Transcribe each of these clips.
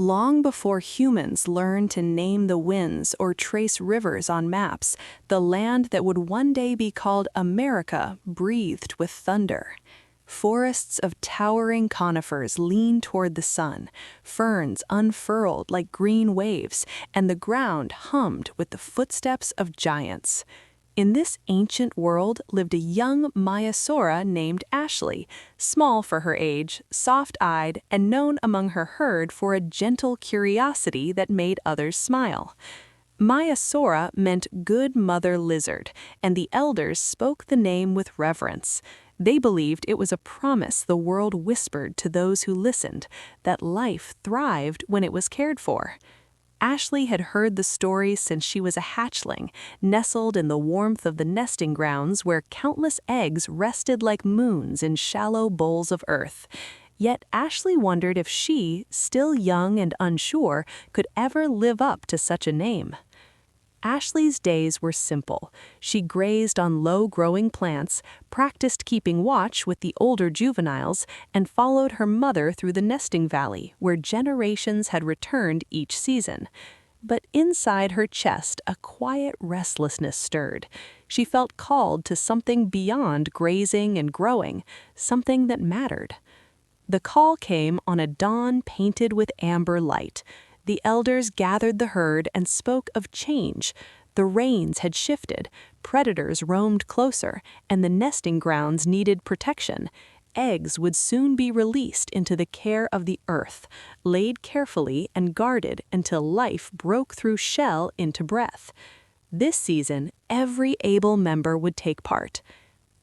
Long before humans learned to name the winds or trace rivers on maps, the land that would one day be called America breathed with thunder. Forests of towering conifers leaned toward the sun, ferns unfurled like green waves, and the ground hummed with the footsteps of giants. In this ancient world lived a young Maiasaura named Ashley, small for her age, soft-eyed, and known among her herd for a gentle curiosity that made others smile. Maiasaura meant good mother lizard, and the elders spoke the name with reverence. They believed it was a promise the world whispered to those who listened, that life thrived when it was cared for. Ashley had heard the stories since she was a hatchling, nestled in the warmth of the nesting grounds where countless eggs rested like moons in shallow bowls of earth. Yet Ashley wondered if she, still young and unsure, could ever live up to such a name. Ashley's days were simple. She grazed on low-growing plants, practiced keeping watch with the older juveniles, and followed her mother through the nesting valley, where generations had returned each season. But inside her chest, a quiet restlessness stirred. She felt called to something beyond grazing and growing, something that mattered. The call came on a dawn painted with amber light. The elders gathered the herd and spoke of change. The rains had shifted, predators roamed closer, and the nesting grounds needed protection. Eggs would soon be released into the care of the earth, laid carefully and guarded until life broke through shell into breath. This season, every able member would take part.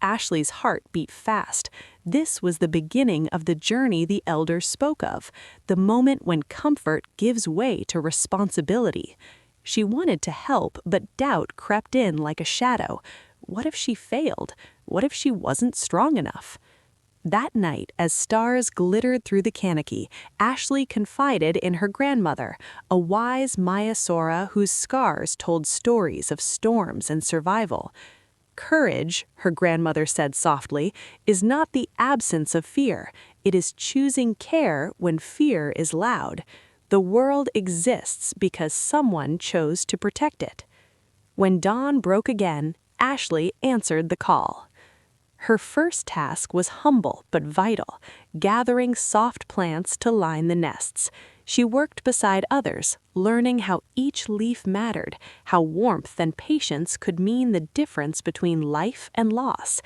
Ashley's heart beat fast. This was the beginning of the journey the elders spoke of, the moment when comfort gives way to responsibility. She wanted to help, but doubt crept in like a shadow. What if she failed? What if she wasn't strong enough? That night, as stars glittered through the canopy, Ashley confided in her grandmother, a wise Maiasaura whose scars told stories of storms and survival. Courage, her grandmother said softly, is not the absence of fear. It is choosing care when fear is loud. The world exists because someone chose to protect it. When dawn broke again, Ashley answered the call. Her first task was humble but vital, gathering soft plants to line the nests. She worked beside others, learning how each leaf mattered, how warmth and patience could mean the difference between life and loss.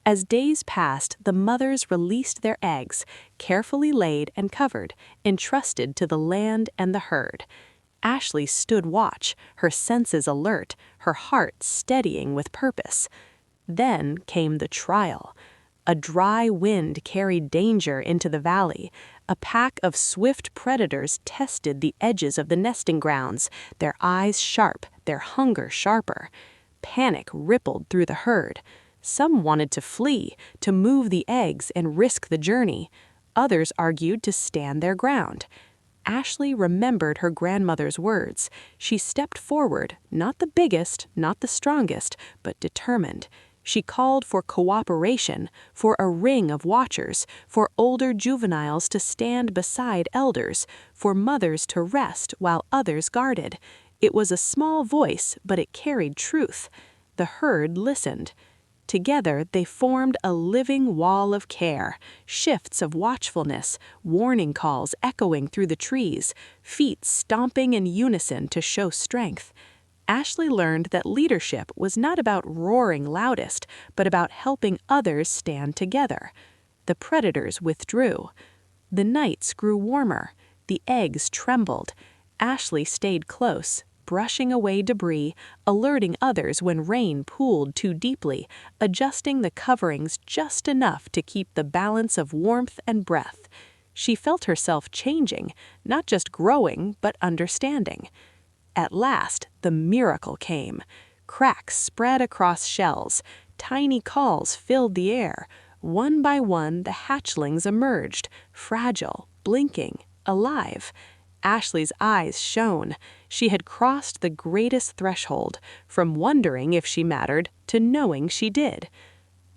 As days passed, the mothers released their eggs, carefully laid and covered, entrusted to the land and the herd. Ashley stood watch, her senses alert, her heart steadying with purpose. Then came the trial. A dry wind carried danger into the valley. A pack of swift predators tested the edges of the nesting grounds, their eyes sharp, their hunger sharper. Panic rippled through the herd. Some wanted to flee, to move the eggs and risk the journey. Others argued to stand their ground. Ashley remembered her grandmother's words. She stepped forward, not the biggest, not the strongest, but determined. She called for cooperation, for a ring of watchers, for older juveniles to stand beside elders, for mothers to rest while others guarded. It was a small voice, but it carried truth. The herd listened. Together, they formed a living wall of care, shifts of watchfulness, warning calls echoing through the trees, feet stomping in unison to show strength. Ashley learned that leadership was not about roaring loudest, but about helping others stand together. The predators withdrew. The nights grew warmer. The eggs trembled. Ashley stayed close, brushing away debris, alerting others when rain pooled too deeply, adjusting the coverings just enough to keep the balance of warmth and breath. She felt herself changing, not just growing, but understanding. At last, the miracle came. Cracks spread across shells. Tiny calls filled the air. One by one, the hatchlings emerged, fragile, blinking, alive. Ashley's eyes shone. She had crossed the greatest threshold, from wondering if she mattered to knowing she did.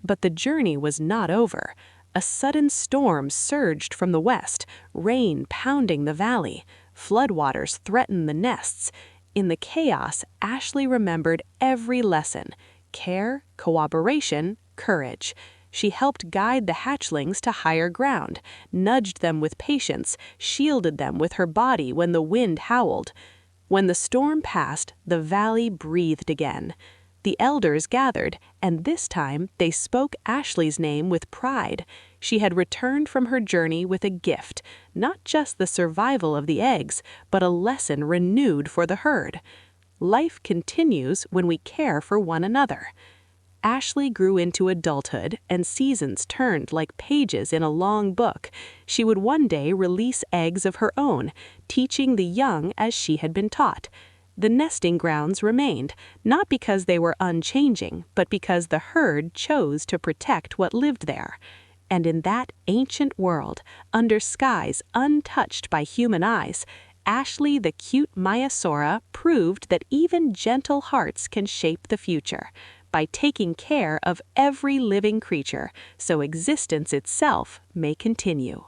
But the journey was not over. A sudden storm surged from the west, rain pounding the valley. Floodwaters threatened the nests. In the chaos, Ashley remembered every lesson: care, cooperation, courage. She helped guide the hatchlings to higher ground, nudged them with patience, shielded them with her body when the wind howled. When the storm passed, the valley breathed again. The elders gathered, and this time they spoke Ashley's name with pride. She had returned from her journey with a gift, not just the survival of the eggs, but a lesson renewed for the herd. Life continues when we care for one another. Ashley grew into adulthood, and seasons turned like pages in a long book. She would one day release eggs of her own, teaching the young as she had been taught. The nesting grounds remained, not because they were unchanging, but because the herd chose to protect what lived there. And in that ancient world, under skies untouched by human eyes, Ashley the cute Maiasaura proved that even gentle hearts can shape the future by taking care of every living creature so existence itself may continue.